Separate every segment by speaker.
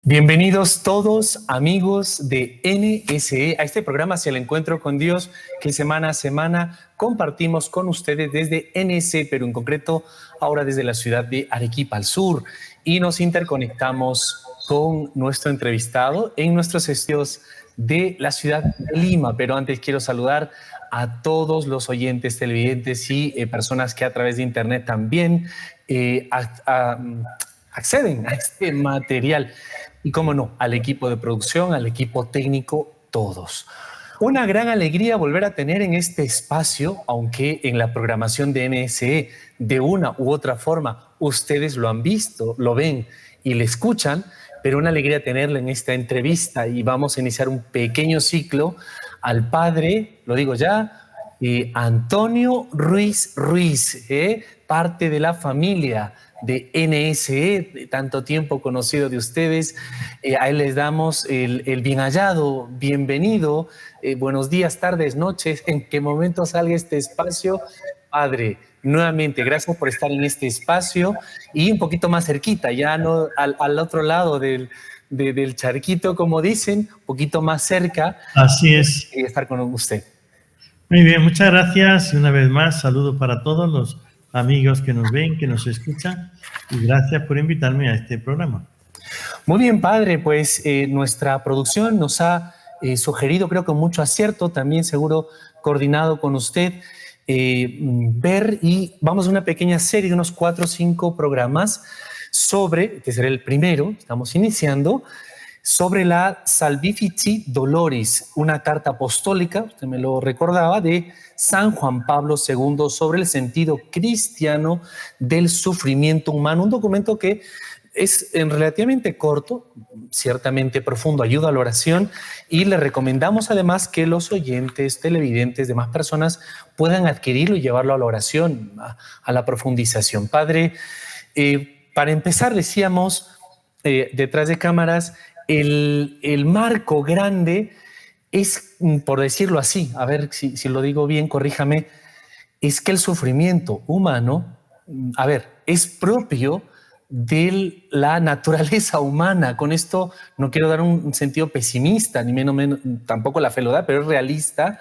Speaker 1: Bienvenidos todos, amigos de NSE, a este programa hacia el encuentro con Dios que semana a semana compartimos con ustedes desde NSE, pero en concreto ahora desde la ciudad de Arequipa al sur, y nos interconectamos con nuestro entrevistado en nuestros estudios de la ciudad de Lima. Pero antes quiero saludar a todos los oyentes, televidentes y personas que a través de internet también acceden a este material. Y cómo no, al equipo de producción, al equipo técnico, todos. Una gran alegría volver a tener en este espacio, aunque en la programación de NSE, de una u otra forma, ustedes lo han visto, lo ven y le escuchan, pero una alegría tenerlo en esta entrevista. Y vamos a iniciar un pequeño ciclo al padre, lo digo ya, Antonio Ruiz Ruiz, parte de la familia de NSE, de tanto tiempo conocido de ustedes. A él les damos el bien hallado, bienvenido, buenos días, tardes, noches, en qué momento salga este espacio. Padre, nuevamente, gracias por estar en este espacio y un poquito más cerquita, ya no al otro lado del charquito, como dicen, un poquito más cerca.
Speaker 2: Así es.
Speaker 1: Y estar con usted.
Speaker 2: Muy bien, muchas gracias y una vez más saludo para todos los amigos que nos ven, que nos escuchan, y gracias por invitarme a este programa.
Speaker 1: Muy bien, padre, pues nuestra producción nos ha sugerido, creo que con mucho acierto, también seguro coordinado con usted, ver, y vamos a una pequeña serie de unos 4 o 5 programas sobre, que será el primero, estamos iniciando, sobre la Salvifici Doloris, una carta apostólica, usted me lo recordaba, de San Juan Pablo II sobre el sentido cristiano del sufrimiento humano, un documento que es relativamente corto, ciertamente profundo, ayuda a la oración, y le recomendamos además que los oyentes, televidentes, demás personas puedan adquirirlo y llevarlo a la oración, a la profundización. Padre, para empezar decíamos, detrás de cámaras, el marco grande es, por decirlo así, a ver si lo digo bien, corríjame, es que el sufrimiento humano, a ver, es propio de la naturaleza humana. Con esto no quiero dar un sentido pesimista, ni menos, tampoco la fe lo da, pero es realista.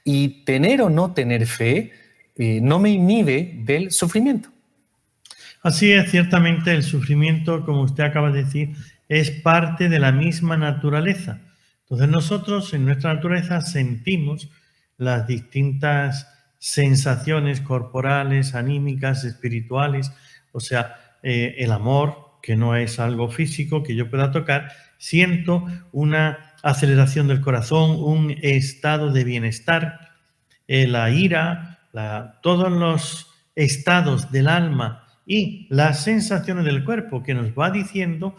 Speaker 1: Y tener o no tener fe no me inhibe del sufrimiento.
Speaker 2: Así es, ciertamente el sufrimiento, como usted acaba de decir, es parte de la misma naturaleza. Entonces nosotros en nuestra naturaleza sentimos las distintas sensaciones corporales, anímicas, espirituales, o sea, el amor, que no es algo físico que yo pueda tocar, siento una aceleración del corazón, un estado de bienestar, la ira, todos los estados del alma y las sensaciones del cuerpo que nos va diciendo,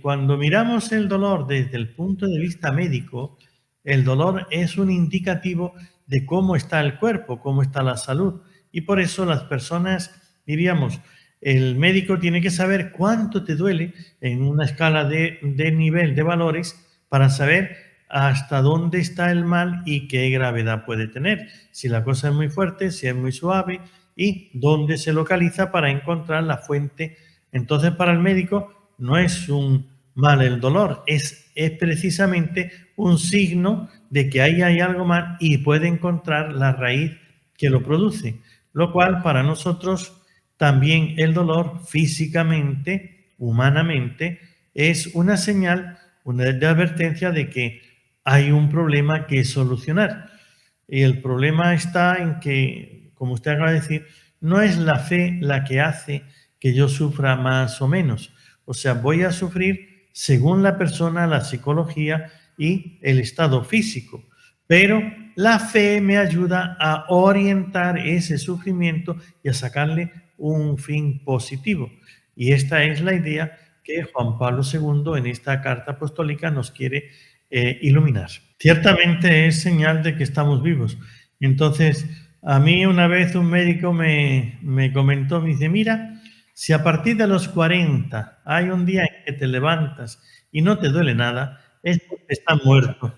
Speaker 2: cuando miramos el dolor desde el punto de vista médico, el dolor es un indicativo de cómo está el cuerpo, cómo está la salud. Y por eso las personas, diríamos, el médico tiene que saber cuánto te duele en una escala de nivel de valores para saber hasta dónde está el mal y qué gravedad puede tener. Si la cosa es muy fuerte, si es muy suave y dónde se localiza para encontrar la fuente. Entonces, para el médico no es un mal el dolor, es precisamente un signo de que ahí hay algo mal y puede encontrar la raíz que lo produce. Lo cual para nosotros también el dolor físicamente, humanamente, es una señal, una advertencia de que hay un problema que solucionar. Y el problema está en que, como usted acaba de decir, no es la fe la que hace que yo sufra más o menos. O sea, voy a sufrir según la persona, la psicología y el estado físico. Pero la fe me ayuda a orientar ese sufrimiento y a sacarle un fin positivo. Y esta es la idea que Juan Pablo II en esta carta apostólica nos quiere iluminar. Ciertamente es señal de que estamos vivos. Entonces, a mí una vez un médico me comentó, me dice, mira, si a partir de los 40 hay un día en que te levantas y no te duele nada, es porque estás muerto.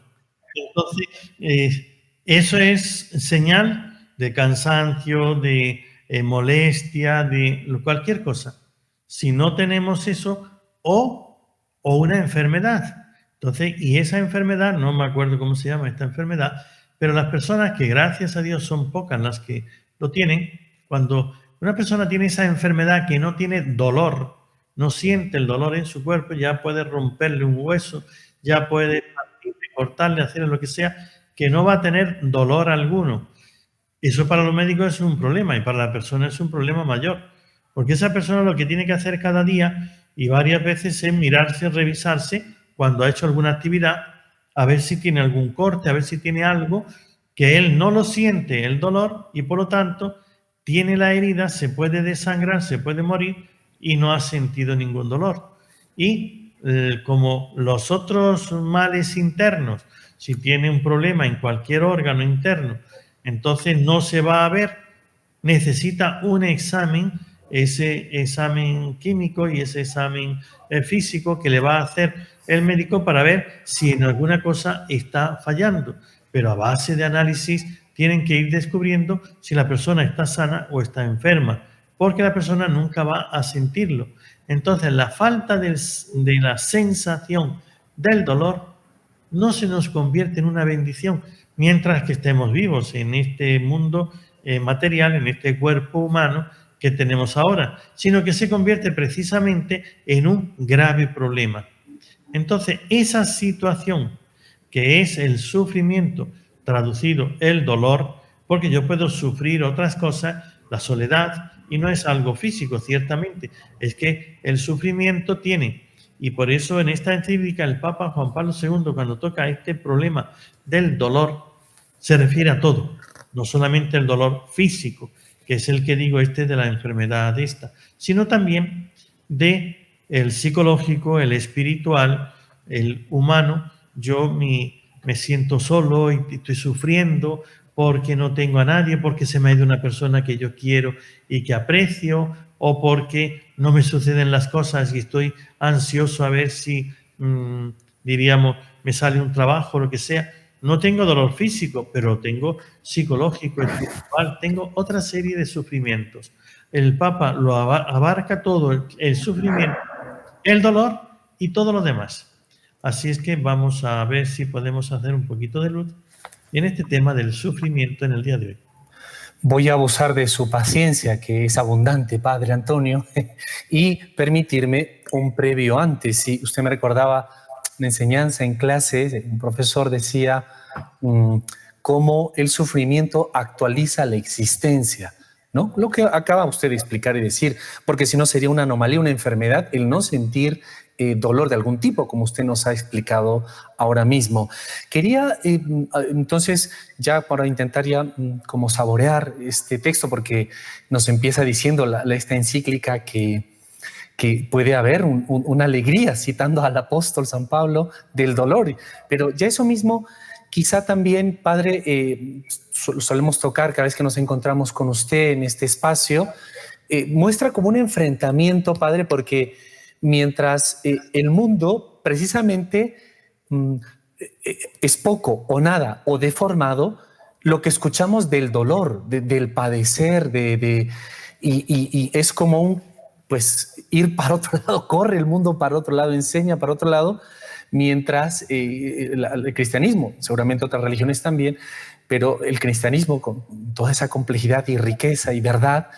Speaker 2: Entonces, eso es señal de cansancio, de molestia, de cualquier cosa. Si no tenemos eso, o o una enfermedad. Entonces, y esa enfermedad, no me acuerdo cómo se llama esta enfermedad, pero las personas que gracias a Dios son pocas las que lo tienen, cuando una persona tiene esa enfermedad que no tiene dolor, no siente el dolor en su cuerpo, ya puede romperle un hueso, ya puede partirle, cortarle, hacerle lo que sea, que no va a tener dolor alguno. Eso para los médicos es un problema y para la persona es un problema mayor, porque esa persona lo que tiene que hacer cada día y varias veces es mirarse, revisarse cuando ha hecho alguna actividad, a ver si tiene algún corte, a ver si tiene algo que él no lo siente el dolor y por lo tanto tiene la herida, se puede desangrar, se puede morir y no ha sentido ningún dolor. Y como los otros males internos, si tiene un problema en cualquier órgano interno, entonces no se va a ver, necesita un examen, ese examen químico y ese examen físico que le va a hacer el médico para ver si en alguna cosa está fallando. Pero a base de análisis tienen que ir descubriendo si la persona está sana o está enferma, porque la persona nunca va a sentirlo. Entonces, la falta de la sensación del dolor no se nos convierte en una bendición mientras que estemos vivos en este mundo material, en este cuerpo humano que tenemos ahora, sino que se convierte precisamente en un grave problema. Entonces, esa situación que es el sufrimiento, traducido el dolor, porque yo puedo sufrir otras cosas, la soledad, y no es algo físico, ciertamente, es que el sufrimiento tiene, y por eso en esta encíclica el Papa Juan Pablo II, cuando toca este problema del dolor, se refiere a todo, no solamente el dolor físico, que es el que digo de la enfermedad esta, sino también de el psicológico, el espiritual, el humano. Yo me siento solo y estoy sufriendo porque no tengo a nadie, porque se me ha ido una persona que yo quiero y que aprecio, o porque no me suceden las cosas y estoy ansioso a ver si, diríamos, me sale un trabajo o lo que sea. No tengo dolor físico, pero tengo psicológico, espiritual, tengo otra serie de sufrimientos. El Papa lo abarca todo, el sufrimiento, el dolor y todo lo demás. Así es que vamos a ver si podemos hacer un poquito de luz en este tema del sufrimiento en el día de hoy.
Speaker 1: Voy a abusar de su paciencia, que es abundante, Padre Antonio, y permitirme un previo antes. Si usted me recordaba una enseñanza en clase, un profesor decía cómo el sufrimiento actualiza la existencia, ¿no? Lo que acaba usted de explicar y decir, porque si no sería una anomalía, una enfermedad, el no sentir dolor de algún tipo, como usted nos ha explicado ahora mismo. Quería entonces, ya para intentar ya como saborear este texto, porque nos empieza diciendo esta encíclica que puede haber una alegría, citando al apóstol San Pablo, del dolor, pero ya eso mismo quizá también, Padre, solemos tocar cada vez que nos encontramos con usted en este espacio, muestra como un enfrentamiento, Padre, porque mientras el mundo precisamente es poco o nada o deformado, lo que escuchamos del dolor, del padecer, y es como pues ir para otro lado, corre el mundo para otro lado, enseña para otro lado, mientras el cristianismo, seguramente otras religiones también, pero el cristianismo con toda esa complejidad y riqueza y verdad,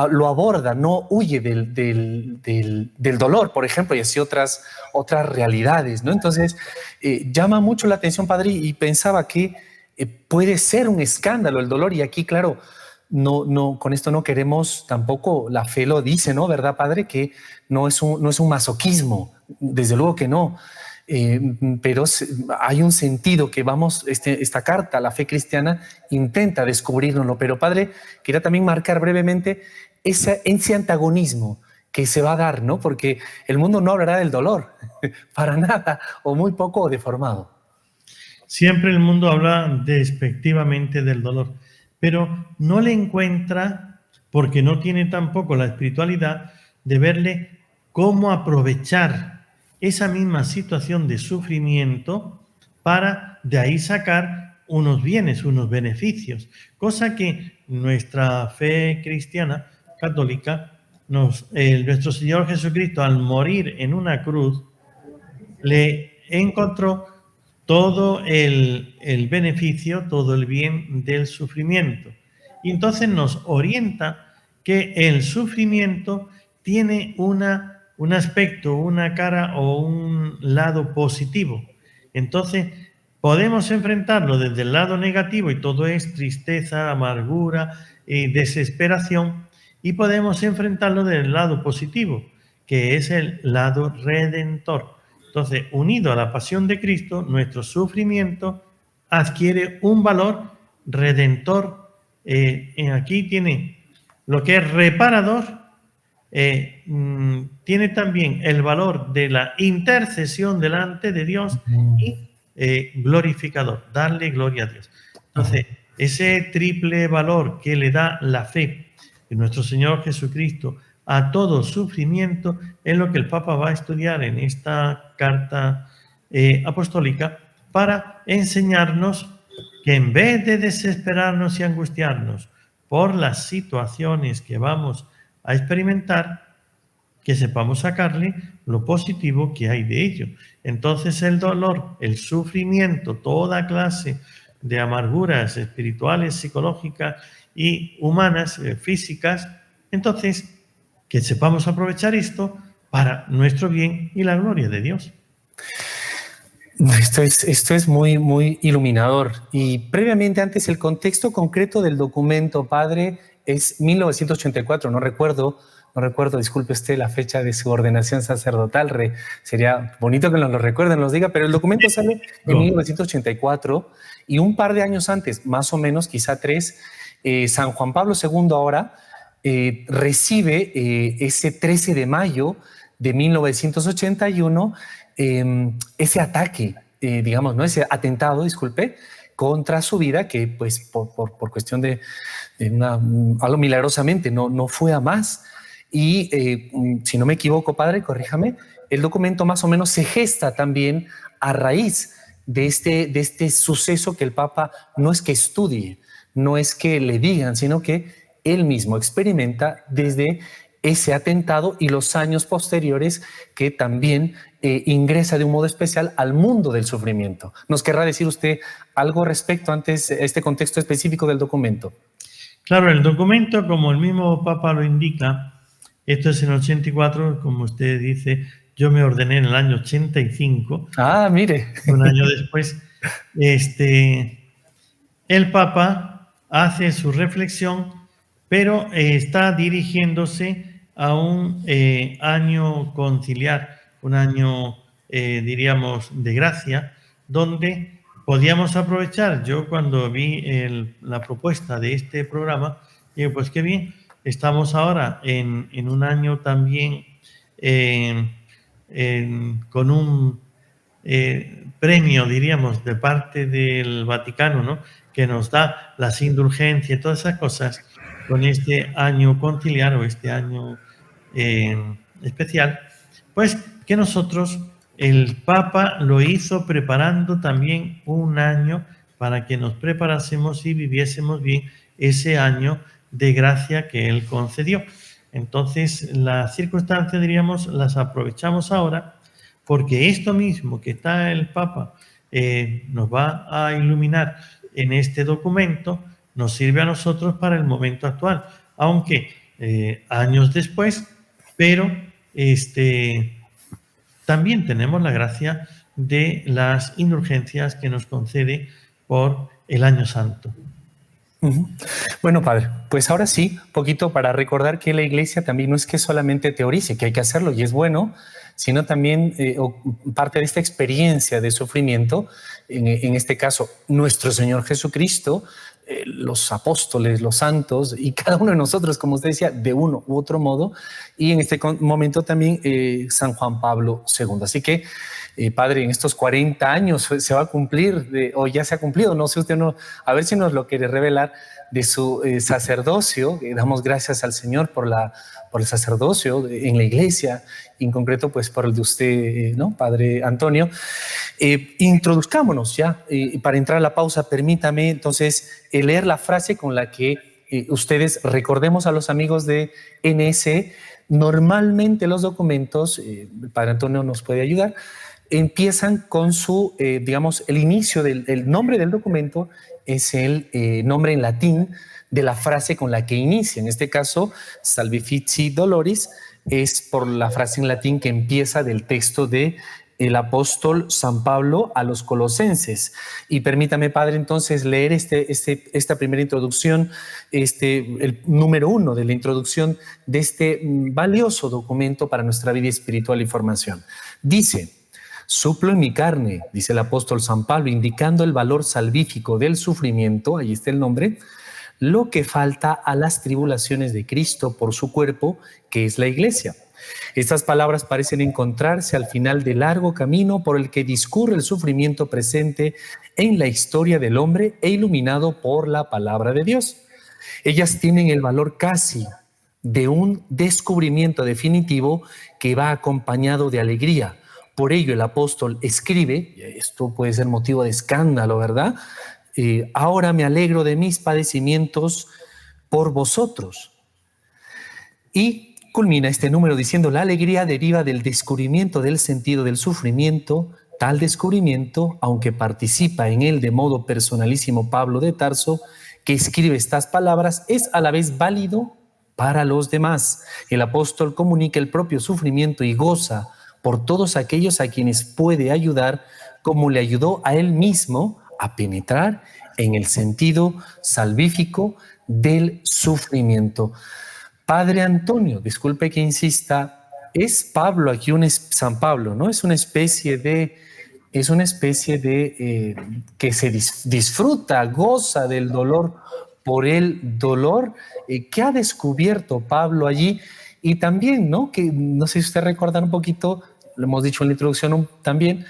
Speaker 1: lo aborda, no huye del dolor, por ejemplo, y así otras realidades, ¿no? Entonces, llama mucho la atención, Padre, y pensaba que puede ser un escándalo el dolor, y aquí, claro, no, con esto no queremos tampoco, la fe lo dice, ¿no? ¿Verdad, Padre? Que no es un masoquismo, desde luego que no. Pero hay un sentido que esta carta, la fe cristiana, intenta descubrirnoslo. Pero, Padre, quería también marcar brevemente ese antagonismo que se va a dar, ¿no? Porque el mundo no hablará del dolor, para nada, o muy poco o deformado.
Speaker 2: Siempre el mundo habla despectivamente del dolor, pero no le encuentra, porque no tiene tampoco la espiritualidad, de verle cómo aprovechar esa misma situación de sufrimiento para de ahí sacar unos bienes, unos beneficios, cosa que nuestra fe cristiana, católica, nuestro Señor Jesucristo, al morir en una cruz, le encontró todo el beneficio, todo el bien del sufrimiento. Y entonces nos orienta que el sufrimiento tiene un aspecto, una cara o un lado positivo. Entonces, podemos enfrentarlo desde el lado negativo y todo es tristeza, amargura y desesperación, y podemos enfrentarlo desde el lado positivo, que es el lado redentor. Entonces, unido a la pasión de Cristo, nuestro sufrimiento adquiere un valor redentor. Aquí tiene lo que es reparador, tiene también el valor de la intercesión delante de Dios y glorificador, darle gloria a Dios. Entonces, ese triple valor que le da la fe de nuestro Señor Jesucristo a todo sufrimiento es lo que el Papa va a estudiar en esta carta apostólica para enseñarnos que en vez de desesperarnos y angustiarnos por las situaciones que vamos a experimentar, que sepamos sacarle lo positivo que hay de ello. Entonces el dolor, el sufrimiento, toda clase de amarguras espirituales, psicológicas y humanas, físicas, entonces que sepamos aprovechar esto para nuestro bien y la gloria de Dios.
Speaker 1: Esto es muy, muy iluminador. Y previamente, antes, el contexto concreto del documento, padre, es 1984. No recuerdo, disculpe usted, la fecha de su ordenación sacerdotal. Sería bonito que nos lo recuerden, nos diga, pero el documento sale en 1984 y un par de años antes, más o menos, quizá 3, San Juan Pablo II ahora recibe ese 13 de mayo de 1981 ese ataque, digamos, ¿no? Ese atentado, disculpe, contra su vida, que pues por cuestión de algo milagrosamente no fue a más. Y si no me equivoco, padre, corríjame, el documento más o menos se gesta también a raíz de este suceso que el Papa no es que estudie, no es que le digan, sino que él mismo experimenta desde ese atentado y los años posteriores, que también ingresa de un modo especial al mundo del sufrimiento. ¿Nos querrá decir usted algo respecto antes a este contexto específico del documento?
Speaker 2: Claro, el documento, como el mismo Papa lo indica, esto es en el 84, como usted dice, yo me ordené en el año 85.
Speaker 1: Ah, mire.
Speaker 2: Un año después, el Papa hace su reflexión, pero está dirigiéndose a un año conciliar, un año, diríamos, de gracia, donde podíamos aprovechar. Yo cuando vi la propuesta de este programa, digo, pues qué bien, estamos ahora en un año también con un premio, diríamos, de parte del Vaticano, ¿no?, que nos da las indulgencias y todas esas cosas, con este año conciliar o este año especial, pues que nosotros, el Papa lo hizo preparando también un año para que nos preparásemos y viviésemos bien ese año de gracia que él concedió. Entonces, las circunstancias, diríamos, las aprovechamos ahora, porque esto mismo que está el Papa nos va a iluminar en este documento, nos sirve a nosotros para el momento actual, aunque años después, pero también tenemos la gracia de las indulgencias que nos concede por el Año Santo.
Speaker 1: Bueno, padre, pues ahora sí, poquito para recordar que la Iglesia también no es que solamente teorice, que hay que hacerlo y es bueno, sino también parte de esta experiencia de sufrimiento, en este caso nuestro Señor Jesucristo, los apóstoles, los santos y cada uno de nosotros, como usted decía, de uno u otro modo, y en este momento también San Juan Pablo II. Así que, padre, en estos 40 años se va a cumplir, o ya se ha cumplido, no sé usted, a ver si nos lo quiere revelar, de su sacerdocio. Damos gracias al Señor por el sacerdocio en la Iglesia, en concreto pues por el de usted, ¿no, padre Antonio? Introduzcámonos ya, para entrar a la pausa, permítame entonces leer la frase con la que ustedes, recordemos a los amigos de NS, normalmente los documentos, el padre Antonio nos puede ayudar, empiezan con su, digamos, el inicio el nombre del documento es el nombre en latín de la frase con la que inicia. En este caso, Salvifici Doloris es por la frase en latín que empieza del texto de el apóstol San Pablo a los colosenses. Y permítame, Padre, entonces leer esta primera introducción, el número 1 de la introducción de este valioso documento para nuestra vida espiritual y formación. Dice: suplo en mi carne, dice el apóstol San Pablo, indicando el valor salvífico del sufrimiento, ahí está el nombre, lo que falta a las tribulaciones de Cristo por su cuerpo, que es la Iglesia. Estas palabras parecen encontrarse al final del largo camino por el que discurre el sufrimiento presente en la historia del hombre e iluminado por la palabra de Dios. Ellas tienen el valor casi de un descubrimiento definitivo que va acompañado de alegría. Por ello el apóstol escribe, esto puede ser motivo de escándalo, ¿verdad? Ahora me alegro de mis padecimientos por vosotros. Y culmina este número diciendo: la alegría deriva del descubrimiento del sentido del sufrimiento. Tal descubrimiento, aunque participa en él de modo personalísimo Pablo de Tarso, que escribe estas palabras, es a la vez válido para los demás. El apóstol comunica el propio sufrimiento y goza por todos aquellos a quienes puede ayudar, como le ayudó a él mismo a penetrar en el sentido salvífico del sufrimiento. Padre Antonio, disculpe que insista, es Pablo aquí San Pablo, ¿no? Es una especie de que se disfruta, goza del dolor por el dolor que ha descubierto Pablo allí. Y también, ¿no? Que no sé si usted recuerda un poquito, lo hemos dicho en la introducción también,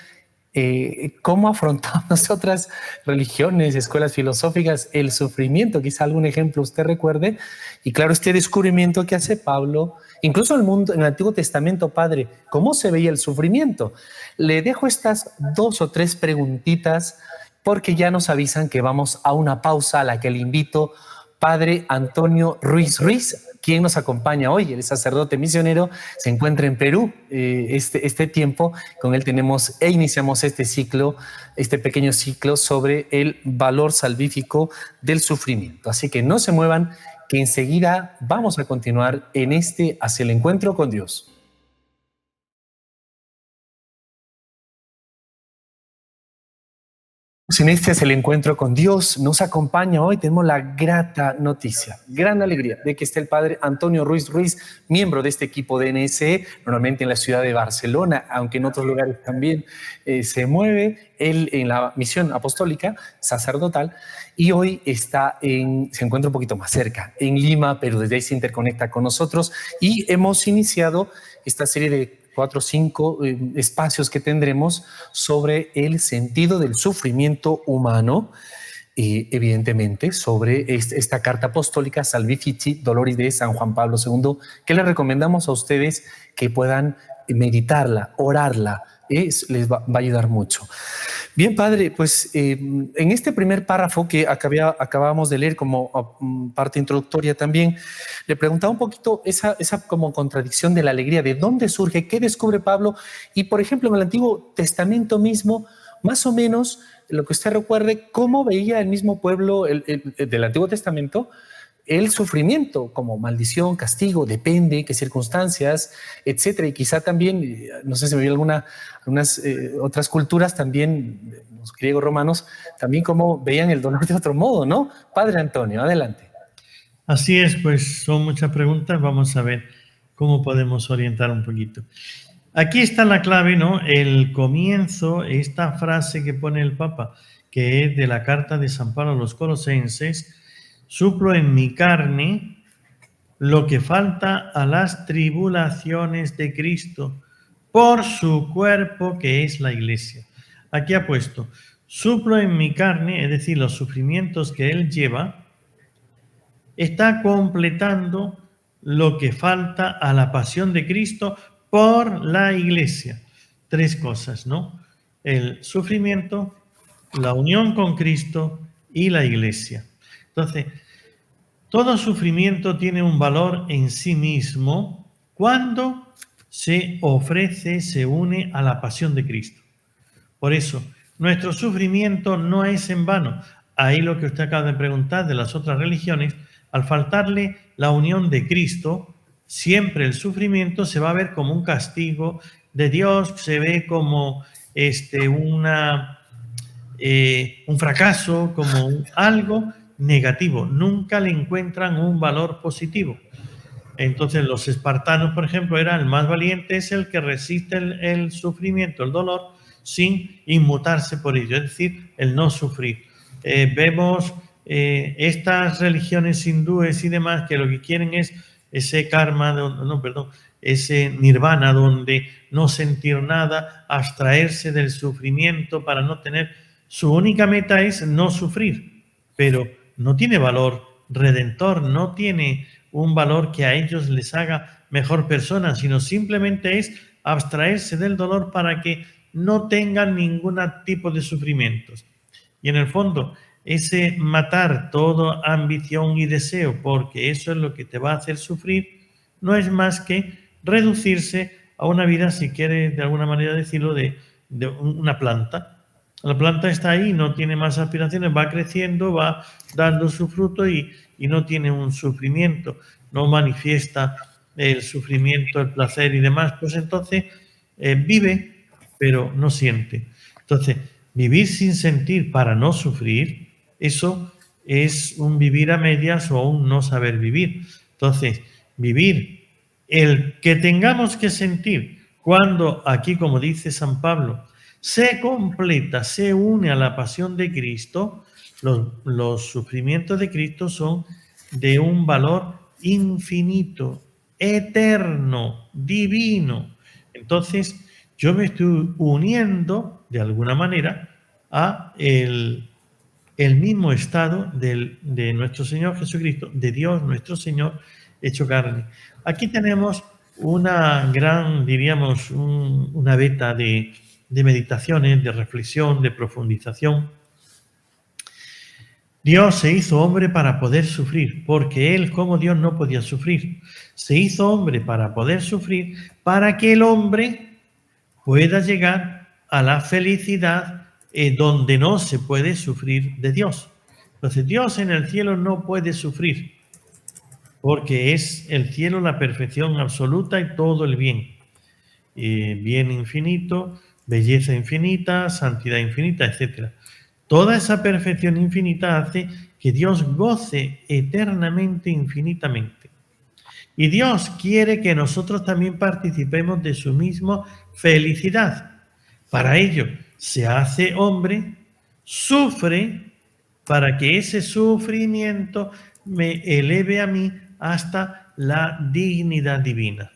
Speaker 1: cómo afrontamos otras religiones, escuelas filosóficas, el sufrimiento, quizá algún ejemplo usted recuerde. Y claro, este descubrimiento que hace Pablo, incluso en el Antiguo Testamento, Padre, ¿cómo se veía el sufrimiento? Le dejo estas 2 o 3 preguntitas porque ya nos avisan que vamos a una pausa a la que le invito. Padre Antonio Ruiz Ruiz, quien nos acompaña hoy, el sacerdote misionero, se encuentra en Perú este tiempo. Con él iniciamos este pequeño ciclo sobre el valor salvífico del sufrimiento. Así que no se muevan, que enseguida vamos a continuar en hacia el encuentro con Dios. En este es el encuentro con Dios. Nos acompaña hoy, tenemos la grata noticia, gran alegría de que esté el Padre Antonio Ruiz Ruiz, miembro de este equipo de NSE, normalmente en la ciudad de Barcelona, aunque en otros lugares también se mueve, él en la misión apostólica, sacerdotal, y hoy se encuentra un poquito más cerca, en Lima, pero desde ahí se interconecta con nosotros y hemos iniciado esta serie de 4 o 5 espacios que tendremos sobre el sentido del sufrimiento humano y evidentemente sobre esta carta apostólica Salvifici Doloris de San Juan Pablo II, que les recomendamos a ustedes que puedan meditarla, orarla, les va a ayudar mucho. Bien, Padre, pues en este primer párrafo que acabábamos de leer como parte introductoria también, le preguntaba un poquito esa como contradicción de la alegría, de dónde surge, qué descubre Pablo, y por ejemplo en el Antiguo Testamento mismo, más o menos, lo que usted recuerde, cómo veía el mismo pueblo del Antiguo Testamento el sufrimiento como maldición, castigo, depende, qué circunstancias, etcétera. Y quizá también, no sé si me vio algunas otras culturas también, los griegos romanos, también cómo veían el dolor de otro modo, ¿no? Padre Antonio, adelante.
Speaker 2: Así es, pues son muchas preguntas, vamos a ver cómo podemos orientar un poquito. Aquí está la clave, ¿no? El comienzo, esta frase que pone el Papa, que es de la carta de San Pablo a los Colosenses: suplo en mi carne lo que falta a las tribulaciones de Cristo por su cuerpo, que es la Iglesia. Aquí ha puesto, suplo en mi carne, es decir, los sufrimientos que él lleva, está completando lo que falta a la pasión de Cristo por la Iglesia. 3 cosas, ¿no? El sufrimiento, la unión con Cristo y la Iglesia. Entonces, todo sufrimiento tiene un valor en sí mismo cuando se ofrece, se une a la pasión de Cristo. Por eso, nuestro sufrimiento no es en vano. Ahí lo que usted acaba de preguntar de las otras religiones, al faltarle la unión de Cristo, siempre el sufrimiento se va a ver como un castigo de Dios, se ve como un fracaso, como algo negativo. Nunca le encuentran un valor positivo. Entonces los espartanos, por ejemplo, eran el más valiente, es el que resiste el sufrimiento, el dolor, sin inmutarse por ello, es decir, el no sufrir. Vemos estas religiones hindúes y demás que lo que quieren es ese karma, ese nirvana donde no sentir nada, abstraerse del sufrimiento para no tener... Su única meta es no sufrir, pero no tiene valor redentor, no tiene un valor que a ellos les haga mejor persona, sino simplemente es abstraerse del dolor para que no tengan ningún tipo de sufrimientos. Y en el fondo, ese matar toda ambición y deseo, porque eso es lo que te va a hacer sufrir, no es más que reducirse a una vida, si quieres de alguna manera decirlo, de una planta. La planta está ahí, no tiene más aspiraciones, va creciendo, va dando su fruto y no tiene un sufrimiento, no manifiesta el sufrimiento, el placer y demás, pues entonces vive, pero no siente. Entonces, vivir sin sentir para no sufrir, eso es un vivir a medias o un no saber vivir. Entonces, vivir el que tengamos que sentir cuando aquí, como dice San Pablo, se completa, se une a la pasión de Cristo, los sufrimientos de Cristo son de un valor infinito, eterno, divino. Entonces, yo me estoy uniendo, de alguna manera, a el mismo estado de nuestro Señor Jesucristo, de Dios nuestro Señor, hecho carne. Aquí tenemos una gran, diríamos, una beta de meditaciones, de reflexión, de profundización. Dios se hizo hombre para poder sufrir, porque Él como Dios no podía sufrir. Se hizo hombre para poder sufrir, para que el hombre pueda llegar a la felicidad donde no se puede sufrir de Dios. Entonces Dios en el cielo no puede sufrir, porque es el cielo la perfección absoluta y todo el bien. Bien infinito, belleza infinita, santidad infinita, etc. Toda esa perfección infinita hace que Dios goce eternamente, infinitamente. Y Dios quiere que nosotros también participemos de su misma felicidad. Para ello, se hace hombre, sufre, para que ese sufrimiento me eleve a mí hasta la dignidad divina.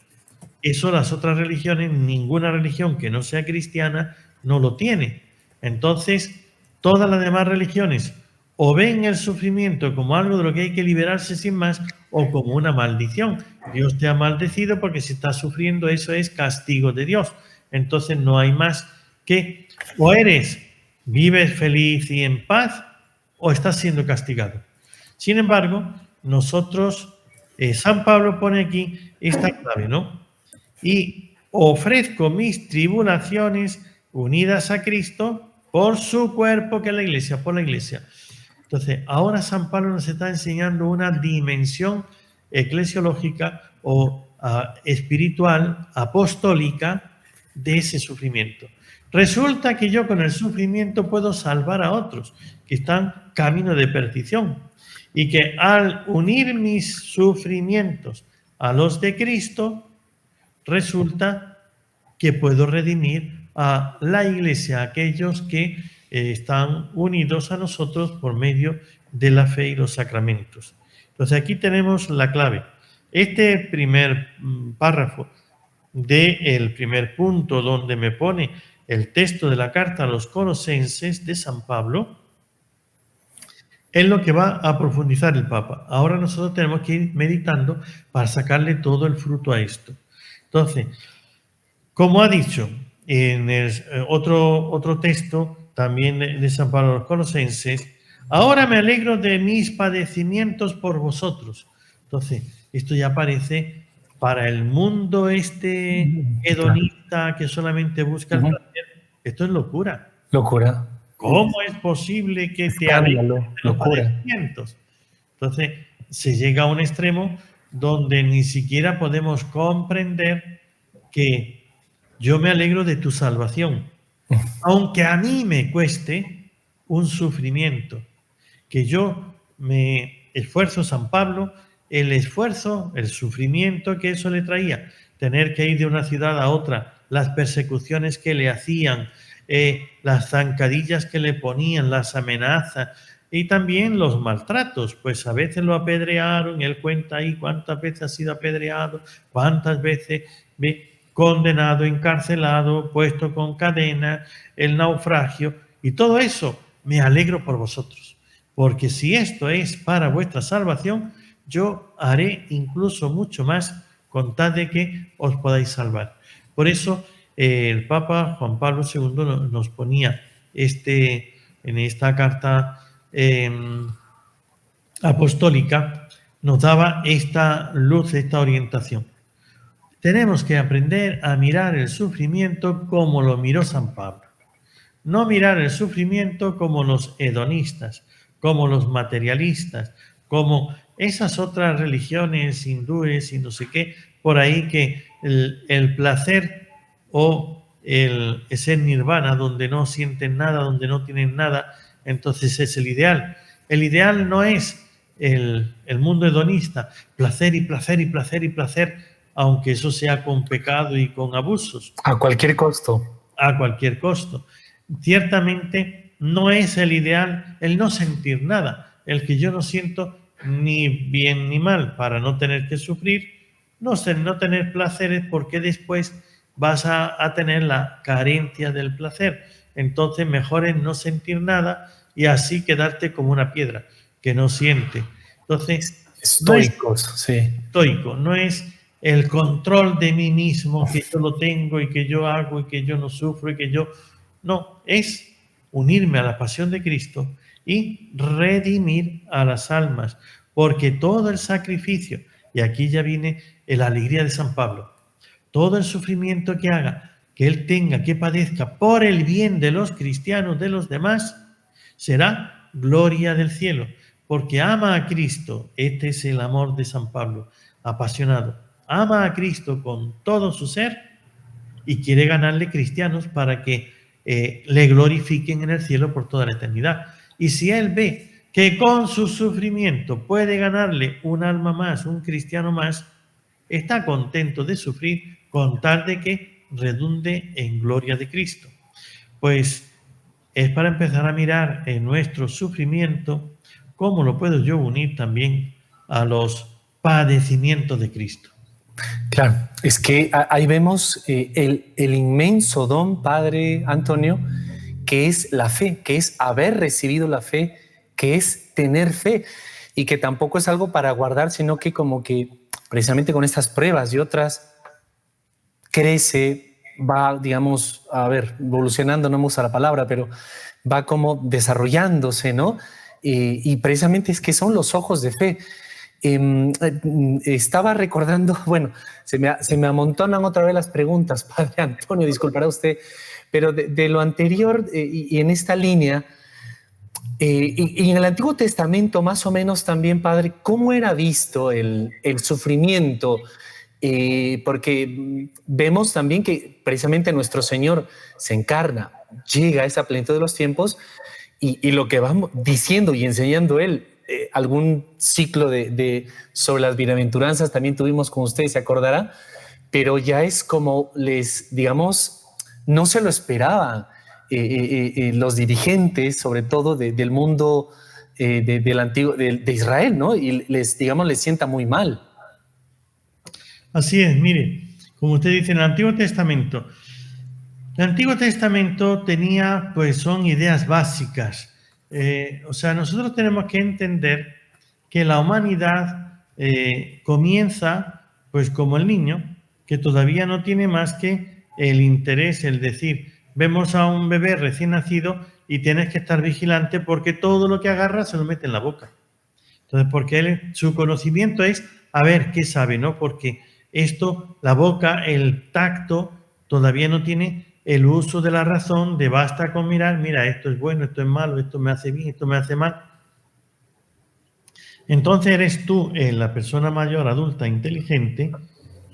Speaker 2: Eso las otras religiones, ninguna religión que no sea cristiana, no lo tiene. Entonces, todas las demás religiones o ven el sufrimiento como algo de lo que hay que liberarse sin más o como una maldición. Dios te ha maldecido porque si estás sufriendo, eso es castigo de Dios. Entonces no hay más que o vives feliz y en paz o estás siendo castigado. Sin embargo, nosotros, San Pablo pone aquí esta clave, ¿no? Y ofrezco mis tribulaciones unidas a Cristo por su cuerpo, que es la iglesia, por la iglesia. Entonces, ahora San Pablo nos está enseñando una dimensión eclesiológica o espiritual, apostólica, de ese sufrimiento. Resulta que yo con el sufrimiento puedo salvar a otros que están camino de perdición y que al unir mis sufrimientos a los de Cristo, resulta que puedo redimir a la iglesia, a aquellos que están unidos a nosotros por medio de la fe y los sacramentos. Entonces aquí tenemos la clave. Este primer párrafo del primer punto donde me pone el texto de la carta a los Colosenses de San Pablo es lo que va a profundizar el Papa. Ahora nosotros tenemos que ir meditando para sacarle todo el fruto a esto. Entonces, como ha dicho en el otro texto también de San Pablo a los Colosenses, ahora me alegro de mis padecimientos por vosotros. Entonces, esto ya parece para el mundo hedonista que solamente busca el placer, esto es locura.
Speaker 1: Locura.
Speaker 2: ¿Cómo es posible que te alegres
Speaker 1: Escándalo,
Speaker 2: de los
Speaker 1: locura.
Speaker 2: padecimientos? Entonces, se llega a un extremo donde ni siquiera podemos comprender que yo me alegro de tu salvación, aunque a mí me cueste un sufrimiento, que yo me esfuerzo, San Pablo, el esfuerzo, el sufrimiento que eso le traía, tener que ir de una ciudad a otra, las persecuciones que le hacían, las zancadillas que le ponían, las amenazas y también los maltratos, pues a veces lo apedrearon, él cuenta ahí cuántas veces ha sido apedreado, cuántas veces condenado, encarcelado, puesto con cadena, el naufragio y todo eso. Me alegro por vosotros, porque si esto es para vuestra salvación, yo haré incluso mucho más con tal de que os podáis salvar. Por eso el Papa Juan Pablo II nos ponía en esta carta apostólica, nos daba esta luz, esta orientación. Tenemos que aprender a mirar el sufrimiento como lo miró San Pablo. No mirar el sufrimiento como los hedonistas, como los materialistas, como esas otras religiones hindúes y no sé qué, por ahí que el placer o ese nirvana donde no sienten nada, donde no tienen nada, entonces es el ideal. El ideal no es el mundo hedonista, placer y placer y placer y placer, aunque eso sea con pecado y con abusos.
Speaker 1: A cualquier costo.
Speaker 2: A cualquier costo. Ciertamente no es el ideal el no sentir nada, el que yo no siento ni bien ni mal para no tener que sufrir, no tener placeres porque después vas a tener la carencia del placer. Entonces mejor es no sentir nada y así quedarte como una piedra que no siente. Entonces,
Speaker 1: Estoicos, sí.
Speaker 2: Estoico, no es el control de mí mismo que yo lo tengo y que yo hago y que yo no sufro y que yo... No, es unirme a la pasión de Cristo y redimir a las almas, porque todo el sacrificio, y aquí ya viene la alegría de San Pablo, todo el sufrimiento que haga, que él tenga, que padezca por el bien de los cristianos, de los demás, será gloria del cielo, porque ama a Cristo. Este es el amor de San Pablo, apasionado. Ama a Cristo con todo su ser y quiere ganarle cristianos para que le glorifiquen en el cielo por toda la eternidad. Y si él ve que con su sufrimiento puede ganarle un alma más, un cristiano más, está contento de sufrir con tal de que redunde en gloria de Cristo. Pues es para empezar a mirar en nuestro sufrimiento cómo lo puedo yo unir también a los padecimientos de Cristo.
Speaker 1: Claro, es que ahí vemos el inmenso don, Padre Antonio, que es la fe, que es haber recibido la fe, que es tener fe, y que tampoco es algo para guardar, sino que como que precisamente con estas pruebas y otras crece, va, digamos, a ver, evolucionando, no me gusta la palabra, pero va como desarrollándose, ¿no? Y precisamente es que son los ojos de fe. Estaba recordando, bueno, se me amontonan otra vez las preguntas, Padre Antonio, disculpará usted, pero de lo anterior y en esta línea, y en el Antiguo Testamento más o menos también, Padre, ¿cómo era visto el sufrimiento? Porque vemos también que precisamente nuestro Señor se encarna, llega a esa plenitud de los tiempos y lo que va diciendo y enseñando Él, algún ciclo sobre las bienaventuranzas también tuvimos con ustedes, se acordará, pero ya es como digamos, no se lo esperaba los dirigentes, sobre todo del mundo del antiguo, de Israel, ¿no? Y digamos, les sienta muy mal.
Speaker 2: Así es, mire, como usted dice, en el Antiguo Testamento tenía, pues son ideas básicas. O sea, nosotros tenemos que entender que la humanidad comienza, pues como el niño, que todavía no tiene más que el interés, el decir, vemos a un bebé recién nacido y tienes que estar vigilante porque todo lo que agarra se lo mete en la boca. Entonces, porque su conocimiento es a ver qué sabe, ¿no? Porque esto, la boca, el tacto, todavía no tiene el uso de la razón de basta con mirar, mira, esto es bueno, esto es malo, esto me hace bien, esto me hace mal. Entonces eres tú, la persona mayor, adulta, inteligente,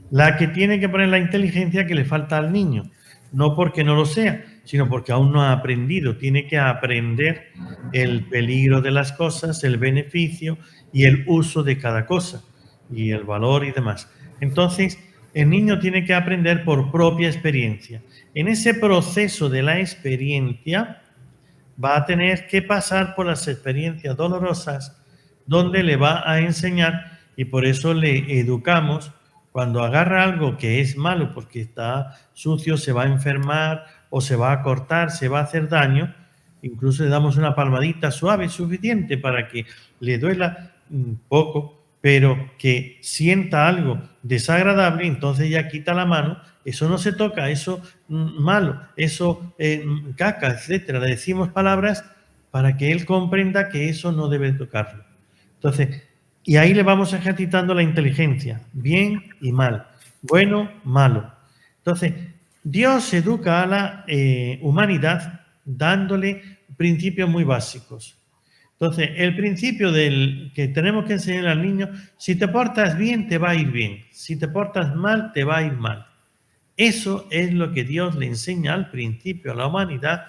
Speaker 2: la que tiene que poner la inteligencia que le falta al niño. No porque no lo sea, sino porque aún no ha aprendido. Tiene que aprender el peligro de las cosas, el beneficio y el uso de cada cosa, y el valor y demás. Entonces, el niño tiene que aprender por propia experiencia. En ese proceso de la experiencia, va a tener que pasar por las experiencias dolorosas donde le va a enseñar, y por eso le educamos. Cuando agarra algo que es malo porque está sucio, se va a enfermar o se va a cortar, se va a hacer daño, incluso le damos una palmadita suave suficiente para que le duela poco, pero que sienta algo desagradable, entonces ya quita la mano. Eso no se toca, eso malo, eso caca, etcétera. Le decimos palabras para que él comprenda que eso no debe tocarlo. Entonces, y ahí le vamos ejercitando la inteligencia, bien y mal, bueno, malo. Entonces, Dios educa a la humanidad dándole principios muy básicos. Entonces, el principio del que tenemos que enseñar al niño, si te portas bien, te va a ir bien. Si te portas mal, te va a ir mal. Eso es lo que Dios le enseña al principio a la humanidad.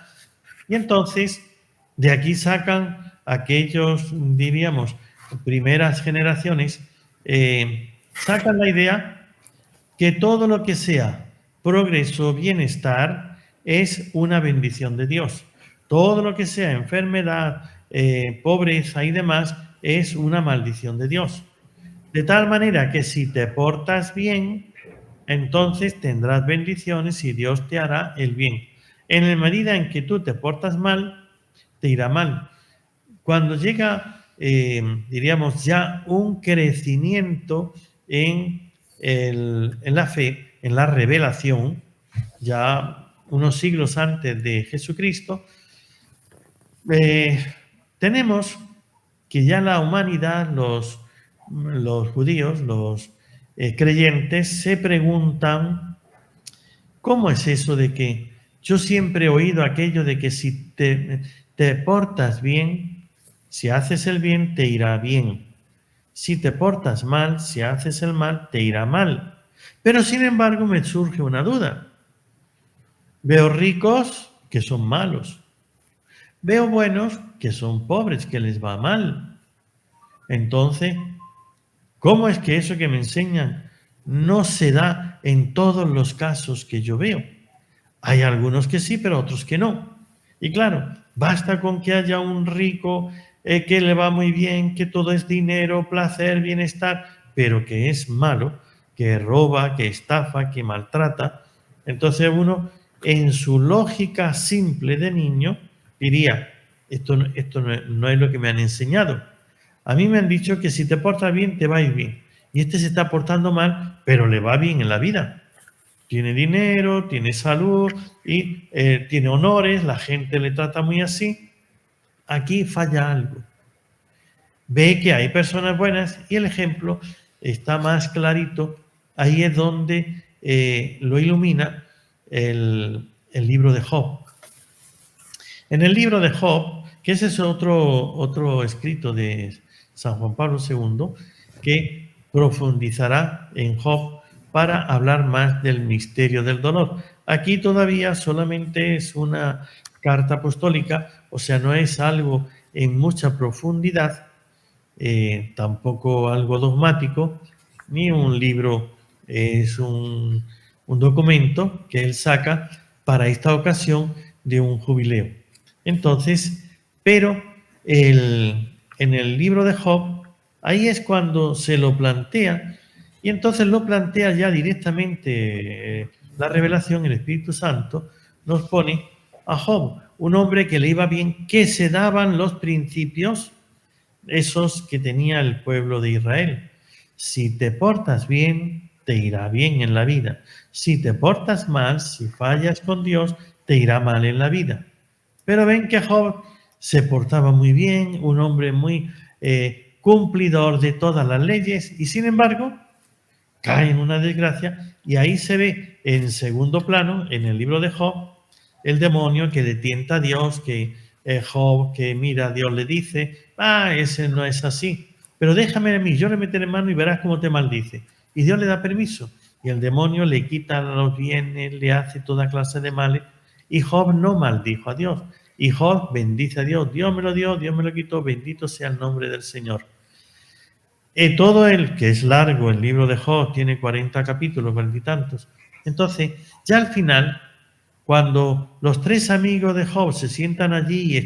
Speaker 2: Y entonces, de aquí sacan aquellos, diríamos, primeras generaciones, sacan la idea que todo lo que sea progreso, bienestar, es una bendición de Dios. Todo lo que sea enfermedad, pobreza y demás, es una maldición de Dios. De tal manera que si te portas bien, entonces tendrás bendiciones y Dios te hará el bien. En la medida en que tú te portas mal, te irá mal. Cuando llega, diríamos, ya un crecimiento en la fe, en la revelación, ya unos siglos antes de Jesucristo, tenemos que ya la humanidad, los judíos, los creyentes, se preguntan, ¿cómo es eso de que yo siempre he oído aquello de que si te portas bien, si haces el bien, te irá bien? Si te portas mal, si haces el mal, te irá mal. Pero sin embargo me surge una duda. Veo ricos que son malos. Veo buenos que son pobres, que les va mal. Entonces, ¿cómo es que eso que me enseñan no se da en todos los casos que yo veo? Hay algunos que sí, pero otros que no. Y claro, basta con que haya un rico que le va muy bien, que todo es dinero, placer, bienestar, pero que es malo, que roba, que estafa, que maltrata. Entonces uno, en su lógica simple de niño, diría, esto no es lo que me han enseñado. A mí me han dicho que si te portas bien, te va a ir bien. Y este se está portando mal, pero le va bien en la vida. Tiene dinero, tiene salud y tiene honores, la gente le trata muy así. Aquí falla algo. Ve que hay personas buenas y el ejemplo está más clarito. Ahí es donde lo ilumina el libro de Job. En el libro de Job, que ese es otro escrito de San Juan Pablo II, que profundizará en Job para hablar más del misterio del dolor. Aquí todavía solamente es una carta apostólica, o sea, no es algo en mucha profundidad, tampoco algo dogmático, ni un libro, es un documento que él saca para esta ocasión de un jubileo. Entonces, pero en el libro de Job, ahí es cuando se lo plantea, y entonces lo plantea ya directamente la revelación, el Espíritu Santo nos pone a Job, un hombre que le iba bien, que se daban los principios esos que tenía el pueblo de Israel. Si te portas bien, te irá bien en la vida. Si te portas mal, si fallas con Dios, te irá mal en la vida. Pero ven que Job se portaba muy bien, un hombre muy cumplidor de todas las leyes, y sin embargo cae en una desgracia, y ahí se ve en segundo plano, en el libro de Job, el demonio que le tienta a Dios, que Job, que mira, Dios le dice, ese no es así, pero déjame a mí, yo le meteré mano y verás cómo te maldice. Y Dios le da permiso. Y el demonio le quita los bienes, le hace toda clase de males. Y Job no maldijo a Dios. Y Job bendice a Dios. Dios me lo dio, Dios me lo quitó, bendito sea el nombre del Señor. Todo el que es largo, el libro de Job tiene 40 capítulos, 40 y tantos. Entonces, ya al final, cuando los tres amigos de Job se sientan allí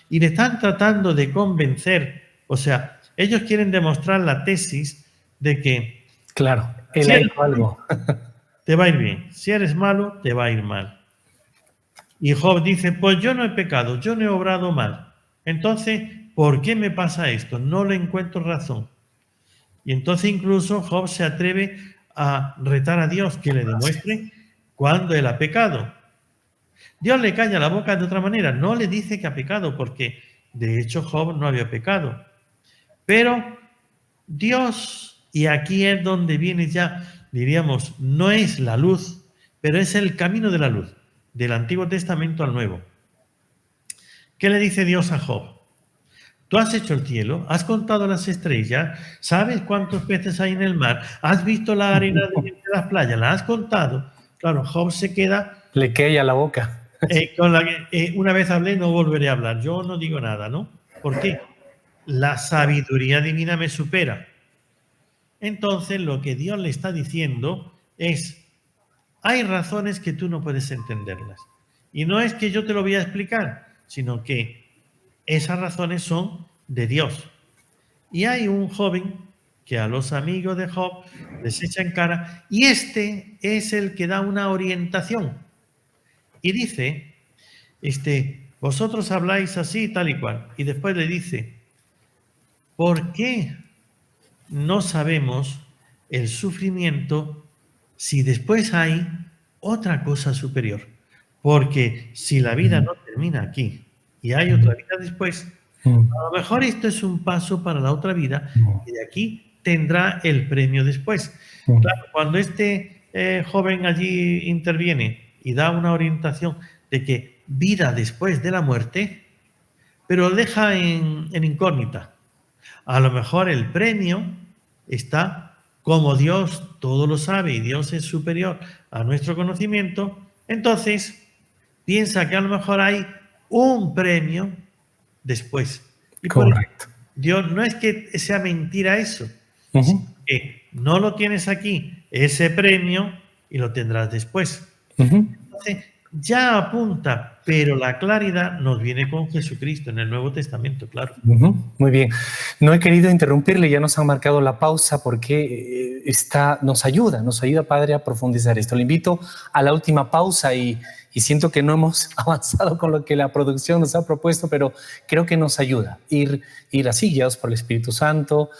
Speaker 2: y le están tratando de convencer, o sea, ellos quieren demostrar la tesis de que
Speaker 1: Claro, él
Speaker 2: si
Speaker 1: ha
Speaker 2: eres
Speaker 1: hecho algo.
Speaker 2: te va a ir bien, si eres malo, te va a ir mal. Y Job dice, pues yo no he pecado, yo no he obrado mal. Entonces, ¿por qué me pasa esto? No le encuentro razón. Y entonces incluso Job se atreve a retar a Dios que le demuestre cuándo él ha pecado. Dios le calla la boca de otra manera, no le dice que ha pecado, porque de hecho Job no había pecado. Pero Dios, y aquí es donde viene ya, diríamos, no es la luz, pero es el camino de la luz, del Antiguo Testamento al Nuevo. ¿Qué le dice Dios a Job? Tú has hecho el cielo, has contado las estrellas, sabes cuántos peces hay en el mar, has visto la arena de las playas, la has contado. Claro, Job se queda
Speaker 1: Le cae a la boca.
Speaker 2: con la que una vez hablé, no volveré a hablar. Yo no digo nada, ¿no? ¿Por qué? La sabiduría divina me supera. Entonces, lo que Dios le está diciendo es, hay razones que tú no puedes entenderlas. Y no es que yo te lo voy a explicar, sino que esas razones son de Dios. Y hay un joven que a los amigos de Job les echa en cara, y este es el que da una orientación. Y dice, vosotros habláis así, tal y cual. Y después le dice, ¿por qué no sabemos el sufrimiento si después hay otra cosa superior? Porque si la vida no termina aquí y hay otra vida después, a lo mejor esto es un paso para la otra vida y de aquí tendrá el premio después. Claro, cuando joven allí interviene y da una orientación de que vida después de la muerte, pero lo deja en incógnita. A lo mejor el premio está, como Dios todo lo sabe y Dios es superior a nuestro conocimiento, entonces piensa que a lo mejor hay un premio después. Y por eso,
Speaker 1: Correcto.
Speaker 2: Dios no es que sea mentira eso,
Speaker 1: Ujú.
Speaker 2: sino que no lo tienes aquí, ese premio, y lo tendrás después.
Speaker 1: Ujú.
Speaker 2: Entonces, ya apunta, pero la claridad nos viene con Jesucristo en el Nuevo Testamento, claro.
Speaker 1: Ujú, muy bien. No he querido interrumpirle, ya nos han marcado la pausa porque nos ayuda, Padre, a profundizar esto. Le invito a la última pausa y siento que no hemos avanzado con lo que la producción nos ha propuesto, pero creo que nos ayuda ir así, guiados por el Espíritu Santo,